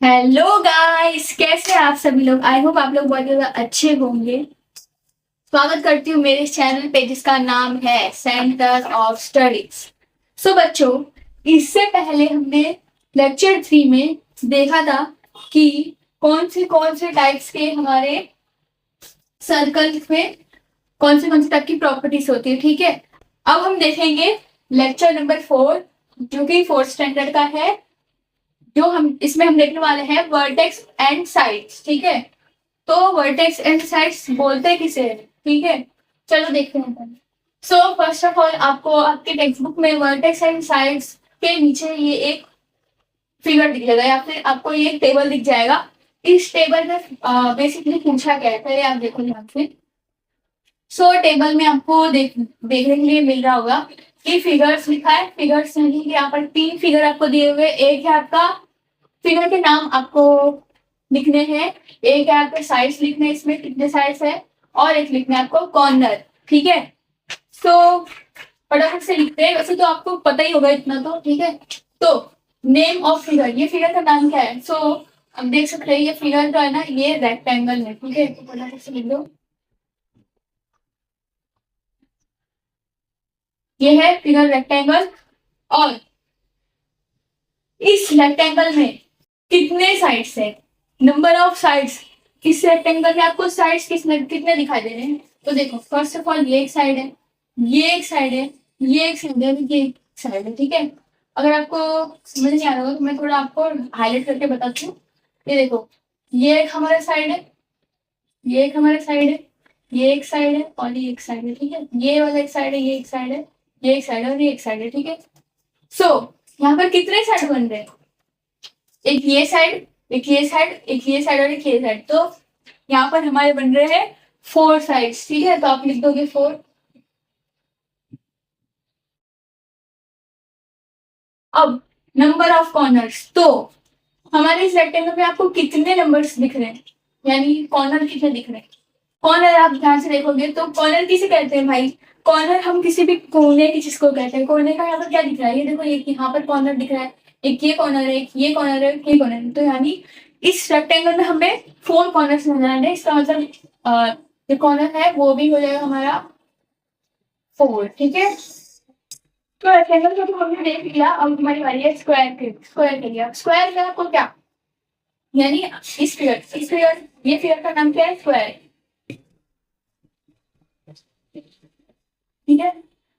Hello guys, कैसे हैं आप सभी लोग। आई होप आप लोग बहुत ज्यादा अच्छे होंगे। स्वागत करती हूँ मेरे चैनल पे जिसका नाम है सेंटर ऑफ स्टडीज। सो बच्चों, इससे पहले हमने लेक्चर 3 में देखा था कि कौन से टाइप्स के हमारे सर्कल में कौन से टाइप की प्रॉपर्टीज होती है। ठीक है, अब हम देखेंगे लेक्चर नंबर 4 जो कि फोर्थ स्टैंडर्ड का है। जो हम इसमें हम देखने वाले हैं वर्टेक्स एंड साइड्स। ठीक है, तो वर्टेक्स एंड साइड्स बोलते किसे हैं। ठीक है, चलो देखते हैं। सो फर्स्ट ऑफ ऑल आपको आपके टेक्स्ट बुक में वर्टेक्स एंड साइड्स के नीचे ये एक फिगर दिख जाएगा या फिर आपको ये एक टेबल दिख जाएगा। इस टेबल में बेसिकली पूछा गया है, पहले आप देखो ध्यान से। सो टेबल में आपको देखने के लिए मिल रहा होगा कि फिगर्स लिखा है। फिगर्स नहीं, यहाँ पर 3 फिगर आपको दिए हुए। एक है आपका फिगर के नाम आपको लिखने हैं, एक है आपके साइड्स लिखने हैं, इसमें कितने साइड्स है, और एक लिखना है आपको कॉर्नर। ठीक है, तो फटाफट से लिखते हैं। वैसे तो आपको पता ही होगा इतना तो। ठीक है, तो नेम ऑफ फिगर, ये फिगर का नाम क्या है। सो अब देख सकते हैं ये फिगर जो है ना, ये रेक्टेंगल है। ठीक है, तो फटाफट से लिख दो। ये है फिगर रेक्टेंगल, और इस रेक्टेंगल में कितने साइड्स है, नंबर ऑफ साइड्स। इस रेक्टेंगल में आपको साइड्स कितने दिखाई दे रहे हैं। तो देखो फर्स्ट ऑफ ऑल ये एक साइड है, ये एक साइड है, ये एक साइड है, ये एक साइड है। ठीक है, अगर आपको समझ नहीं आ रहा हो तो मैं थोड़ा आपको हाईलाइट करके बताती हूँ। ये देखो, ये एक हमारा साइड है, ये एक हमारा साइड है, ये एक साइड है, और ये एक साइड है। ठीक है, ये वाला एक साइड है, ये एक साइड है, ये एक साइड है, और ये एक साइड है। ठीक है, सो यहाँ पर कितने साइड बन रहे हैं, एक ये साइड, एक ये साइड, एक ये साइड और एक ये साइड। तो यहाँ पर हमारे बन रहे हैं 4 साइड्स। ठीक है, तो आप लिख दोगे 4। अब नंबर ऑफ कॉर्नर्स, तो हमारे इस रेक्टेंगल में आपको कितने नंबर्स दिख रहे हैं, यानी कॉर्नर कितने दिख रहे हैं। कॉर्नर आप ध्यान से देखोगे तो कॉर्नर किसे कहते हैं भाई। कॉर्नर हम किसी भी कोने की चीज को कहते हैं। कोने का यहाँ पर क्या दिख रहा है, ये देखो, एक यहाँ पर कॉर्नर दिख रहा है, एक ये कॉर्नर है, एक ये कॉर्नर है, एक ये कॉर्नर है। तो यानी इस रेक्टेंगल में हमें 4 कॉर्नर्स नजर आ रहे हैं। इसका मतलब जो कॉर्नर है वो भी हो जाएगा हमारा 4। ठीक है, तो रेक्टेंगल को तो हमने देख लिया। अब हमारी बारी है स्क्वायर की। स्क्वायर के लिए स्क्वायर में आपको क्या, यानी इस फिगर ये फिगर का नाम क्या है, स्क्वायर। ठीक है,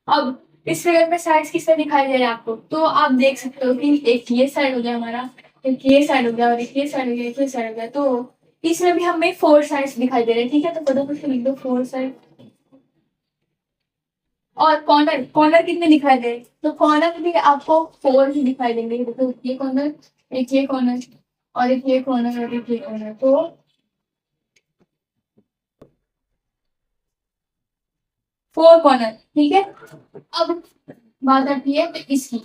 अब इस फिगर में साइड्स किससे दिखाई दे रहे हैं आपको, तो आप देख सकते हो कि एक ये साइड हो गया हमारा, एक ये साइड हो गया, और एक ये साइड हो गया, एक ये साइड हो गया। तो इसमें भी हमें 4 साइड्स दिखाई दे रहे हैं। ठीक है, तो फटाफट से लिख दो 4 साइड। और कॉर्नर, कॉर्नर कितने दिखाई दे रहे हैं, तो कॉर्नर भी आपको 4 ही दिखाई देंगे। देखो ये कॉर्नर, एक ये कॉर्नर, और एक ये कॉर्नर, और एक ये कॉर्नर। तो 4 कॉर्नर। ठीक है, अब बात आती है इसकी।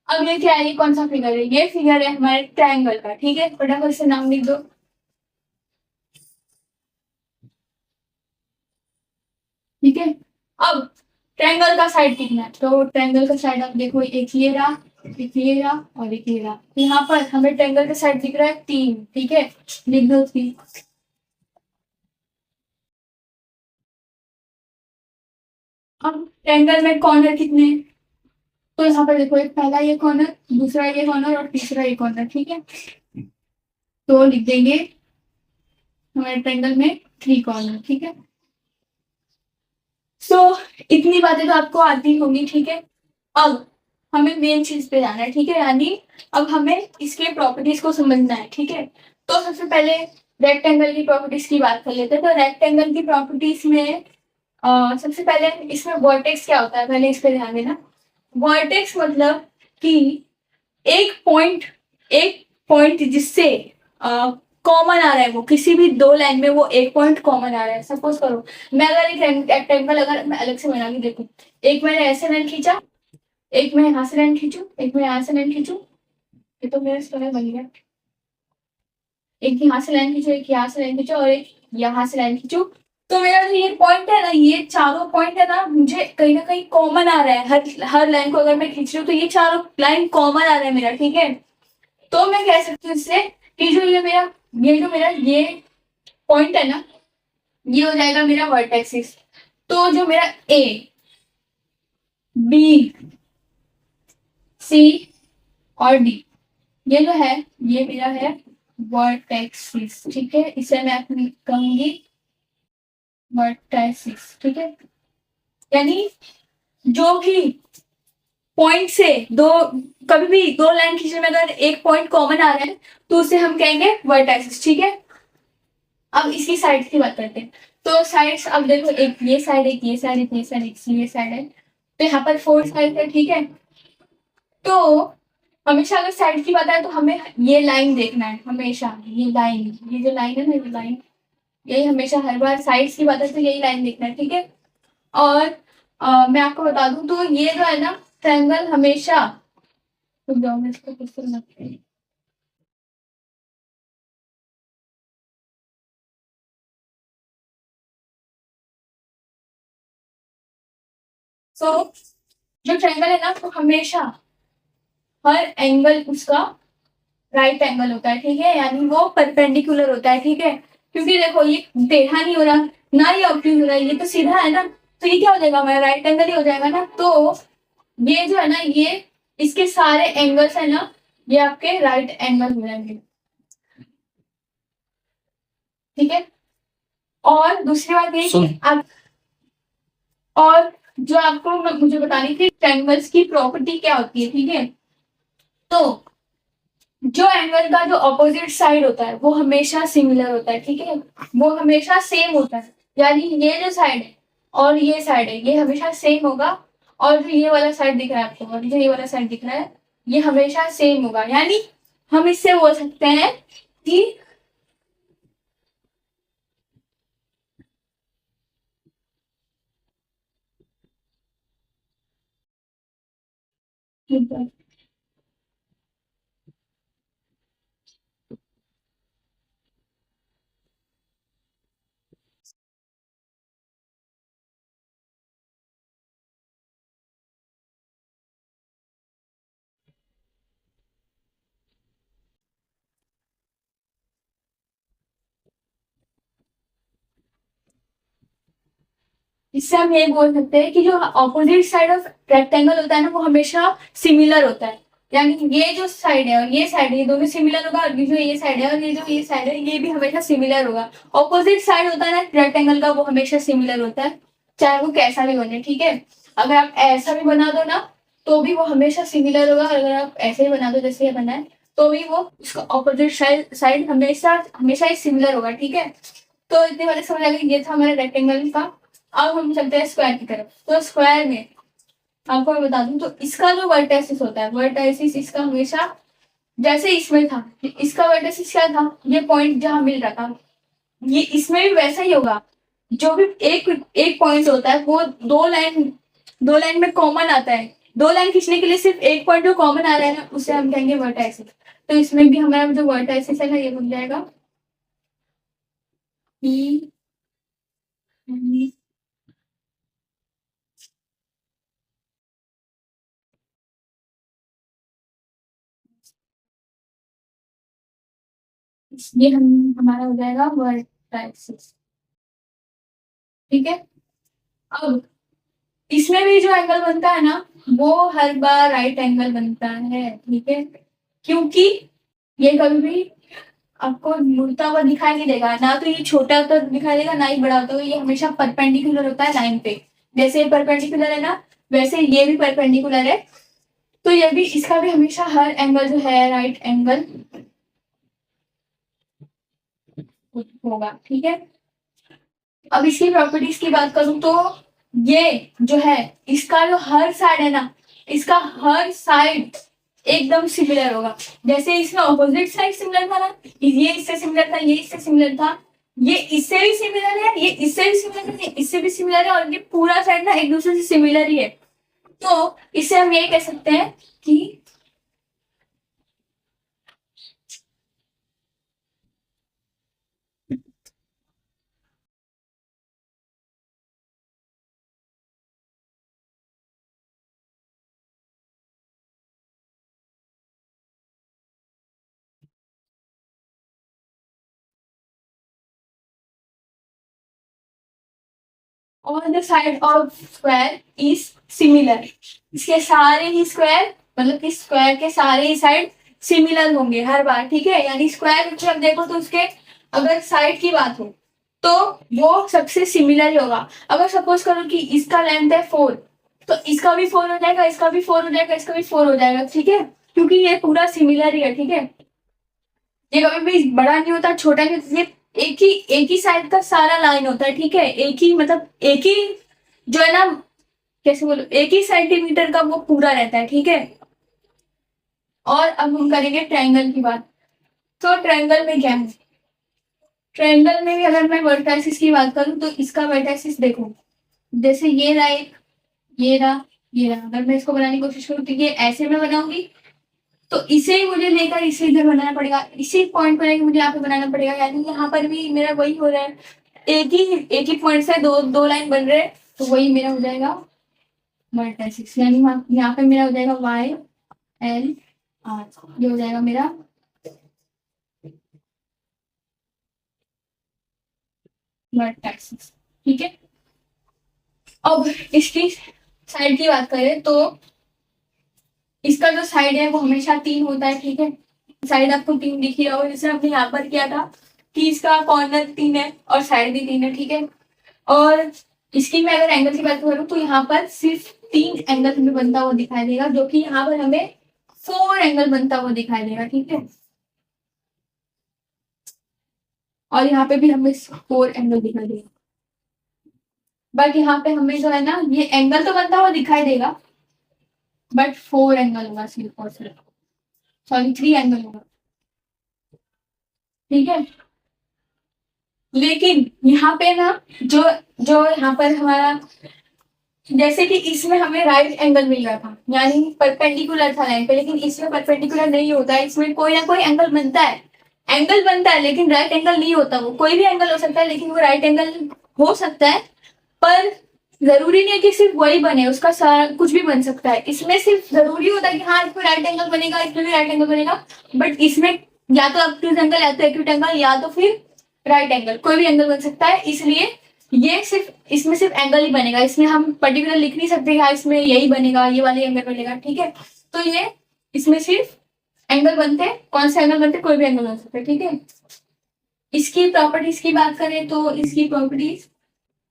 अब ये क्या है, ये कौन सा फिगर है, ये फिगर है हमारे ट्रायंगल का। ठीक है, फटाफट से नाम लिख दो। ठीक है, अब ट्रायंगल का साइड कितना है, तो ट्रायंगल का साइड आप देखो, एक ये रहा, एक ये रहा, और एक ये रहा। तो यहाँ पर हमें ट्रायंगल का साइड दिख रहा है 3। ठीक है, लिख दो 3। अब ट्रायंगल में कॉर्नर कितने हैं, तो यहाँ पर देखो, एक पहला ये कॉर्नर, दूसरा ये कॉर्नर, और तीसरा ये कॉर्नर। ठीक है, तो लिख देंगे हमारे ट्रायंगल में 3 कॉर्नर। ठीक है, सो इतनी बातें तो आपको आती होंगी। ठीक है, अब हमें मेन चीज पे जाना है। ठीक है, यानी अब हमें इसके प्रॉपर्टीज को समझना है। ठीक है, तो सबसे पहले रेक्टेंगल की प्रॉपर्टीज की बात कर लेते हैं। तो रेक्टेंगल की प्रॉपर्टीज में सबसे पहले इसमें वर्टेक्स क्या होता है, पहले इस पे ध्यान देना। वर्टेक्स मतलब कि एक पॉइंट जिससे कॉमन आ रहा है, वो किसी भी 2 लाइन में वो एक पॉइंट कॉमन आ रहा है। सपोज करो मैं अगर एक रेक्टेंगल अगर मैं अलग से बना के देखूं, एक मैंने ऐसे लाइन खींचा, एक मैं यहाँ से लाइन खींचू, एक मैं यहाँ से लाइन खींचू, ये तो मेरा स्क्वायर बन गया। एक यहाँ से लाइन खींचो, एक यहाँ से लाइन खींचो, और एक यहाँ से लाइन खींचो। तो मेरा जो ये पॉइंट है ना, ये चारों पॉइंट है ना, मुझे कहीं ना कहीं कॉमन आ रहा है। हर हर लाइन को अगर मैं खींच रही हूँ तो ये चारों लाइन कॉमन आ रहा है मेरा। ठीक है, तो मैं कह सकती हूँ इससे कि जो ये ये पॉइंट है ना, ये हो जाएगा मेरा वर्टेक्सिस। तो जो मेरा ए, बी, सी और डी, ये जो है ये मेरा है वर्टेक्सिस। ठीक है, इसे मैं अपनी कहूंगी वर्टेक्सिस। ठीक है, यानी जो भी पॉइंट से दो, कभी भी दो लाइन खींचने में अगर एक पॉइंट कॉमन आ रहा है तो उसे हम कहेंगे वर्टेक्सिस। ठीक है, अब इसकी साइड की बात करते हैं। तो साइड्स, अब देखो, एक ये साइड, एक ये साइड, एक ये साइड, एक ये साइड है, तो यहाँ पर फोर साइड है। ठीक है, तो हमेशा अगर साइड की बात है तो हमें ये लाइन देखना है, हमेशा ये लाइन, ये जो लाइन है ना, ये लाइन, यही हमेशा हर बार साइड्स की बात है तो यही लाइन देखना है। ठीक है, और मैं आपको बता दूं तो ये जो है ना ट्रायंगल हमेशा, रुक जाओ मैं इसको फिर से बनाती हूँ। सो जो ट्रायंगल है ना तो हमेशा हर एंगल उसका राइट एंगल होता है। ठीक है, यानी वो परपेंडिकुलर होता है। ठीक है, क्योंकि देखो ये टेढ़ा नहीं हो रहा, ना ये ऑब्ट्यूज हो रहा है, ये तो सीधा है ना, तो ये क्या हो जाएगा, हमारा राइट एंगल ही हो जाएगा ना। तो ये जो है ना, ये इसके सारे एंगल्स है ना, ये आपके राइट एंगल हो जाएंगे। ठीक है, और दूसरी बात ये कि आप, और जो आपको मुझे बतानी थी ट्रायंगल्स की प्रॉपर्टी क्या होती है। ठीक है, तो जो एंगल का जो अपोजिट साइड होता है वो हमेशा सिमिलर होता है। ठीक है, वो हमेशा सेम होता है, यानी ये जो साइड है और ये साइड है ये हमेशा सेम होगा, और जो ये वाला साइड दिख रहा है आपको, और जो ये वाला साइड दिख रहा है ये हमेशा सेम होगा। यानी हम इससे बोल सकते हैं कि इससे हम ये बोल सकते हैं कि जो ऑपोजिट साइड ऑफ रेक्टेंगल होता है ना वो हमेशा सिमिलर होता है। यानी ये जो साइड है और ये साइड है ये दोनों सिमिलर होगा, और ये जो ये साइड है और ये जो ये साइड है ये भी हमेशा सिमिलर होगा। ऑपोजिट साइड होता है ना रेक्टेंगल का वो हमेशा सिमिलर होता है, चाहे वो कैसा भी बने। ठीक है, अगर आप ऐसा भी बना दो ना तो भी वो हमेशा सिमिलर होगा, और अगर आप ऐसे ही बना दो जैसे ये बना है तो भी वो उसका ऑपोजिट साइड हमेशा हमेशा ही सिमिलर होगा। ठीक है, तो इतने वाले समझ आ गए, ये था हमारा रेक्टेंगल का। अब हम चलते हैं स्क्वायर की तरफ। तो स्क्वायर में आपको मैं बता दूं तो इसका जो वर्टेसिस होता है, वर्टेसिस इसका हमेशा जैसे इसमें था, इसका वर्टेसिस क्या था, ये पॉइंट जहां मिल रहा था, ये इसमें भी वैसा ही होगा। जो भी एक एक पॉइंट होता है वो दो लाइन में कॉमन आता है। दो लाइन खींचने के लिए सिर्फ एक पॉइंट जो कॉमन आ रहा है ना उसे हम कहेंगे वर्टेसिस। तो इसमें भी हमारा जो वर्टेसिस है ना ये बन जाएगा ई, ये हम हमारा हो जाएगा वर्टेसिस। ठीक है, अब इसमें भी जो एंगल बनता है ना वो हर बार राइट एंगल बनता है। ठीक है, क्योंकि ये कभी भी आपको मुड़ता हुआ दिखाई नहीं देगा, ना तो ये छोटा होता दिखाई देगा ना ही बड़ा होता, ये हमेशा परपेंडिकुलर होता है लाइन पे। जैसे ये परपेंडिकुलर है ना वैसे ये भी परपेंडिकुलर है, तो ये भी, इसका भी हमेशा हर एंगल जो है राइट एंगल होगा। ठीक है, अब इसकी प्रॉपर्टीज की बात करूं तो ये जो है इसका जो हर साइड है ना, इसका हर साइड एकदम सिमिलर होगा। जैसे इसमें ऑपोजिट साइड सिमिलर था ना, ये इससे सिमिलर था, ये इससे सिमिलर था, ये इससे भी सिमिलर है, ये इससे भी सिमिलर है, ये इससे भी सिमिलर है, और ये पूरा साइड ना एक दूसरे से सिमिलर ही है। तो इससे हम ये कह सकते हैं कि on the side of square is similar. इसके सारे ही स्क्वायर, मतलब कि स्क्वायर के सारे ही साइड सिमिलर होंगे हर बार, ठीक है। यानी स्क्वायर जब देखो तो उसके अगर साइड की बात हो तो वो सबसे सिमिलर ही होगा। अगर सपोज करो कि इसका लेंथ है 4, तो इसका भी 4 हो जाएगा, इसका भी 4 हो जाएगा, इसका भी 4 हो जाएगा, ठीक है, क्योंकि ये पूरा सिमिलर ही है, ठीक है। ये कभी भी बड़ा नहीं होता, छोटा नहीं होता, ये एक ही साइड का सारा लाइन होता है, ठीक है। एक ही मतलब एक ही जो है ना, कैसे बोलो, एक ही सेंटीमीटर का वो पूरा रहता है, ठीक है। और अब हम करेंगे ट्रायंगल की बात। तो ट्रायंगल में क्या है, ट्रायंगल में भी अगर मैं वर्टाइसिस की बात करूं तो इसका वर्टाइसिस देखो, जैसे ये रहा एक, ये रहा, ये रहा। अगर मैं इसको बनाने की कोशिश करूँ तो ये ऐसे में बनाऊंगी, तो इसे ही मुझे लेकर इसे इधर बनाना पड़ेगा, इसी पॉइंट पर मुझे यहाँ पे बनाना पड़ेगा। यानी यहाँ पर भी मेरा वही हो रहा है, एक ही पॉइंट से दो दो लाइन बन रहे हैं, तो वही मेरा हो जाएगा वर्टाइसिस। यानी यहाँ पे मेरा हो जाएगा वाई एल आर, ये हो जाएगा मेरा वर्टाइसिस, ठीक है। अब इसकी साइड की बात करें तो इसका जो साइड है वो हमेशा 3 होता है, ठीक है। साइड आपको 3 दिख ही रहा होगा, जैसे हमने यहाँ पर किया था कि इसका कॉर्नर 3 है और साइड भी 3 है, ठीक है। और इसकी मैं अगर एंगल की बात करूँ तो यहाँ पर सिर्फ 3 एंगल हमें बनता हुआ दिखाई देगा, जो कि यहाँ पर हमें 4 एंगल बनता हुआ दिखाई देगा, ठीक है। और यहाँ पे भी हमें 4 एंगल दिखाई देगा, बट यहाँ पे हमें जो है ना, ये एंगल तो बनता हुआ दिखाई देगा, बट 4 एंगल होगा सिर्फ और सिर्फ, सॉरी 3 एंगल होगा, ठीक है। लेकिन यहाँ पे ना, जो जो यहाँ पर हमारा, जैसे कि इसमें हमें राइट एंगल मिल रहा था, यानी परपेंडिकुलर था लाइन पे, लेकिन इसमें परपेंडिकुलर नहीं होता है, इसमें कोई ना कोई एंगल बनता है, एंगल बनता है लेकिन राइट एंगल नहीं होता। वो कोई भी एंगल हो सकता है लेकिन वो राइट एंगल हो सकता है, पर जरूरी नहीं है कि सिर्फ वही बने, उसका सारा कुछ भी बन सकता है। इसमें सिर्फ जरूरी होता है कि हाँ इसमें राइट एंगल बनेगा, इसमें भी राइट एंगल बनेगा, बट इसमें या तो एक्यूट एंगल या तो एक्यूट एंगल या तो फिर राइट एंगल, कोई भी एंगल बन सकता है। इसलिए ये सिर्फ इसमें सिर्फ एंगल ही बनेगा, इसमें हम पर्टिकुलर लिख नहीं सकते कि हाँ इसमें यही बनेगा, ये वाले एंगल बनेगा, ठीक है। तो ये इसमें सिर्फ एंगल बनते हैं, कौन से एंगल बनते हैं, कोई भी एंगल बन सकता है, ठीक है। इसकी प्रॉपर्टीज की बात करें तो इसकी प्रॉपर्टीज,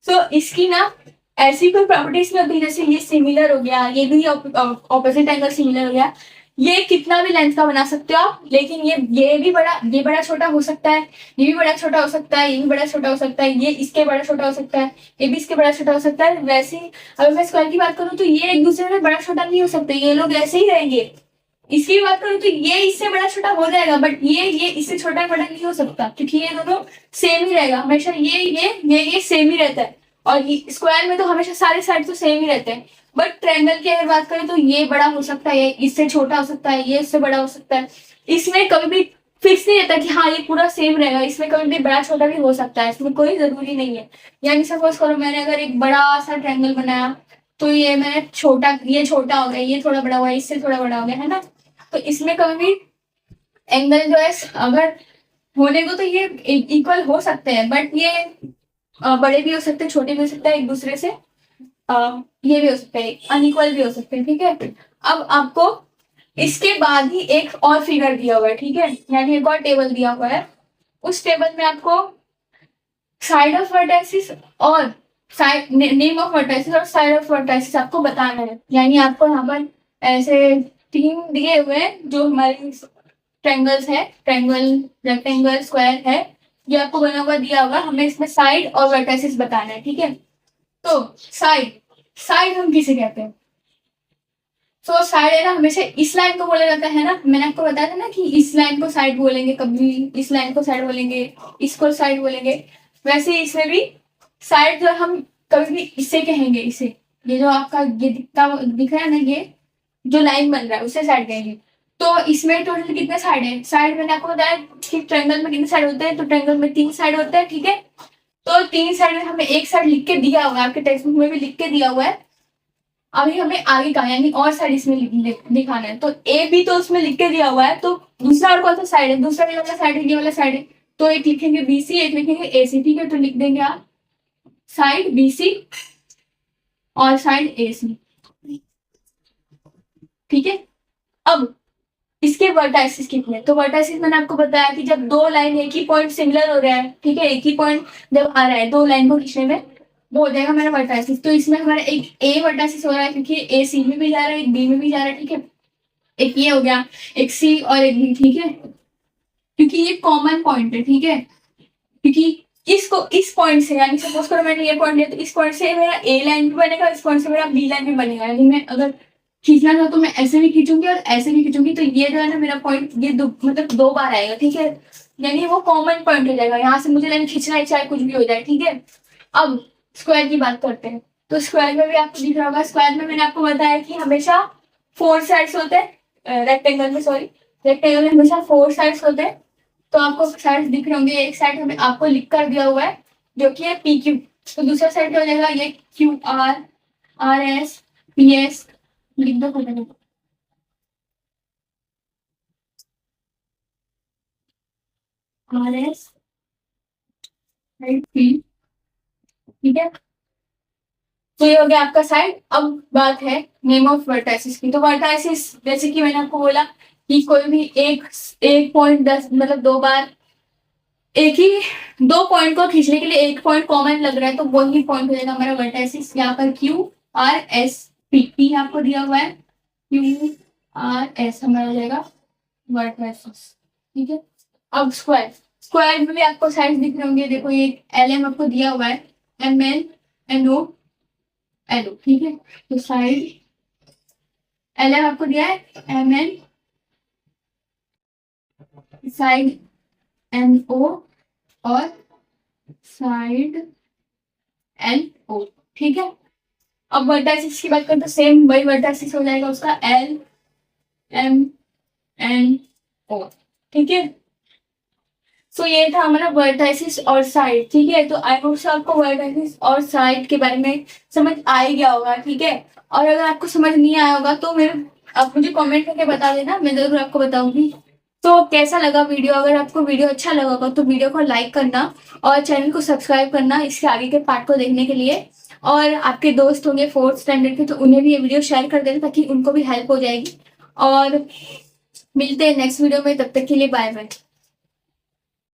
तो इसकी ना ऐसी कोई प्रॉपर्टीज नहीं होती, जैसे ये सिमिलर हो गया, ये भी ऑपोजिट एंगल सिमिलर हो गया, ये कितना भी लेंथ का बना सकते हो आप, लेकिन ये बड़ा छोटा हो सकता है, ये भी बड़ा छोटा हो सकता है, ये भी बड़ा छोटा हो सकता है, ये इसके बड़ा छोटा हो सकता है, ये भी इसके बड़ा छोटा हो सकता है। वैसे ही अगर मैं स्क्वायर की बात करूँ तो ये एक दूसरे में बड़ा छोटा नहीं हो सकते, ये लोग ऐसे ही रहेंगे। इसकी बात करूँ तो ये इससे बड़ा छोटा हो जाएगा, बट ये इससे छोटा बड़ा नहीं हो सकता, क्योंकि ये दोनों सेम ही रहेगा हमेशा, ये सेम ही रहता है। और स्क्वायर में तो हमेशा सारे साइड तो सेम ही रहते हैं, बट ट्रायंगल की अगर बात करें तो ये बड़ा हो सकता है, ये इससे छोटा हो सकता है, ये इससे बड़ा हो सकता है। इसमें कभी भी फिक्स नहीं रहता कि हाँ ये पूरा सेम रहेगा, इसमें कभी भी बड़ा छोटा भी हो सकता है, इसमें कोई जरूरी नहीं है। यानी सपोज करो मैंने अगर एक बड़ा सा ट्रायंगल बनाया, तो ये मैंने ये छोटा हो गया, ये थोड़ा बड़ा हुआ, इससे थोड़ा बड़ा हो गया, है ना। तो इसमें कभी भी एंगल जो है, अगर होने को तो ये इक्वल हो सकते हैं, बट ये बड़े भी हो सकते हैं, छोटे भी हो सकते हैं एक दूसरे से, ये भी हो सकते हैं, अनइक्वल भी हो सकते हैं, ठीक है। अब आपको इसके बाद ही एक और फिगर दिया हुआ है, ठीक है, यानी एक और टेबल दिया हुआ है। उस टेबल में आपको साइड ऑफ वर्टाइसिस और साइड नेम ऑफ वर्टाइसिस और साइड ऑफ वर्टाइसिस आपको बताना है। यानी आपको यहाँ पर ऐसे 3 दिए हुए हैं जो हमारे ट्रायंगल्स है, ट्रायंगल, रेक्टेंगल, स्क्वायर है, ये आपको बना हुआ दिया होगा, हमें इसमें साइड और वर्टाइसिस बताना है, ठीक है। तो साइड साइड हम किसे कहते हैं, तो साइड है ना, हमेशा इस लाइन को बोला जाता है ना, मैंने आपको बताया था ना कि इस लाइन को साइड बोलेंगे, कभी इस लाइन को साइड बोलेंगे, इसको साइड बोलेंगे। वैसे ही इसमें भी साइड जो हम कभी भी इसे कहेंगे, इसे, ये जो आपका ये दिख रहा है ना, ये जो लाइन बन रहा है उसे साइड कहेंगे। तो इसमें टोटल कितने साइड है, साइड मैंने आपको बताया कि ट्रायंगल में कितने साइड होते हैं, तो ट्रायंगल में 3 साइड होते हैं, ठीक है। तो 3 साइड में हमें एक साइड लिख के दिया हुआ है, आपके टेक्स्ट बुक में भी लिख के दिया हुआ है। अभी हमें आगे का यानी और साइड इसमें दिखाना है, तो ए भी तो उसमें लिख के दिया हुआ है, तो दूसरा और कौन सा साइड है, दूसरा ये वाला साइड है, ये वाला साइड है, तो एक लिखेंगे बीसी, एक लिखेंगे एसी, ठीक है। तो लिख देंगे आप साइड BC और साइड AC। ठीक है, अब इसके वर्टाइसिस कितने, तो वर्टाइसिस मैंने आपको बताया कि जब दो लाइन एक ही पॉइंट सिमिलर हो रहा है, ठीक है, एक ही पॉइंट जब आ रहा है दो लाइन को खींचने में, वो हो जाएगा मेरा वर्टाइसिस। तो इसमें हमारा एक A वर्टाइसिस हो रहा है क्योंकि A C में भी जा रहा है, एक B में भी जा रहा है, ठीक है, एक ये हो गया, एक C और एक B, ठीक है, क्योंकि ये कॉमन पॉइंट है, ठीक है, क्योंकि इसको इस पॉइंट से, यानी सपोज करो मैंने ये पॉइंट लिया तो इस पॉइंट से मेरा A लाइन भी बनेगा, इस पॉइंट से मेरा B लाइन भी बनेगा, यानी मैं अगर खींचना था तो मैं ऐसे भी खींचूंगी और ऐसे भी खींचूंगी, तो ये जो है ना मेरा पॉइंट ये मतलब दो बार आएगा, ठीक है, यानी वो कॉमन पॉइंट हो जाएगा, यहाँ से मुझे लाइन खींचना है चाहे कुछ भी हो जाए, ठीक है। अब स्क्वायर की बात करते हैं, तो स्क्वायर में भी आपको दिख रहा होगा, स्क्वायर में मैंने आपको बताया कि हमेशा 4 साइड्स होते हैं, रेक्टेंगल में, सॉरी, रेक्टेंगल में हमेशा 4 साइड्स होते हैं। तो आपको साइड्स दिख रहे होंगे, एक साइड हमें आपको लिख कर दिया हुआ है जो कि है PQ, तो दूसरा साइड क्या हो जाएगा, ये QR, RS, PS, लिख दो फटाफट, RS, P, ठीक है, तो ये हो गया आपका साइड। अब बात है नेम ऑफ वर्टाइसिस की, तो वर्टाइसिस जैसे कि मैंने आपको बोला कि कोई भी एक पॉइंट 10 मतलब दो बार एक ही दो पॉइंट को खींचने के लिए एक पॉइंट कॉमन लग रहा है, तो वही पॉइंट हो जाएगा हमारा वर्टाइसिस। यहाँ पर QRS, P आपको दिया हुआ है, QRS हमारा हो जाएगा वर्टाइसिस, ठीक है। अब स्क्वायर, स्क्वायर में भी आपको साइड्स दिख रहे होंगे, देखो ये LM आपको दिया हुआ है, MN, NO, LO, ठीक है, तो साइड LM आपको दिया है, MN, साइड NO और साइड LO, ठीक है। अब वर्टाइसिस की बात करें तो सेम वही वर्टाइसिस हो जाएगा उसका LMNO, ठीक है। सो ये था हमारा वर्टाइसिस और साइड, ठीक है। तो आई होप सो आपको वर्टाइसिस और साइड के बारे में समझ आ ही गया होगा, ठीक है। और अगर आपको समझ नहीं आया होगा तो आप मुझे कमेंट करके बता देना, मैं जरूर आपको बताऊंगी। तो कैसा लगा वीडियो, अगर आपको वीडियो अच्छा लगा होगा तो वीडियो को लाइक करना और चैनल को सब्सक्राइब करना इसके आगे के पार्ट को देखने के लिए। और आपके दोस्त होंगे 4th स्टैंडर्ड के तो उन्हें भी ये वीडियो शेयर कर देना ताकि उनको भी हेल्प हो जाएगी। और मिलते हैं नेक्स्ट वीडियो में, तब तक के लिए बाय बाय।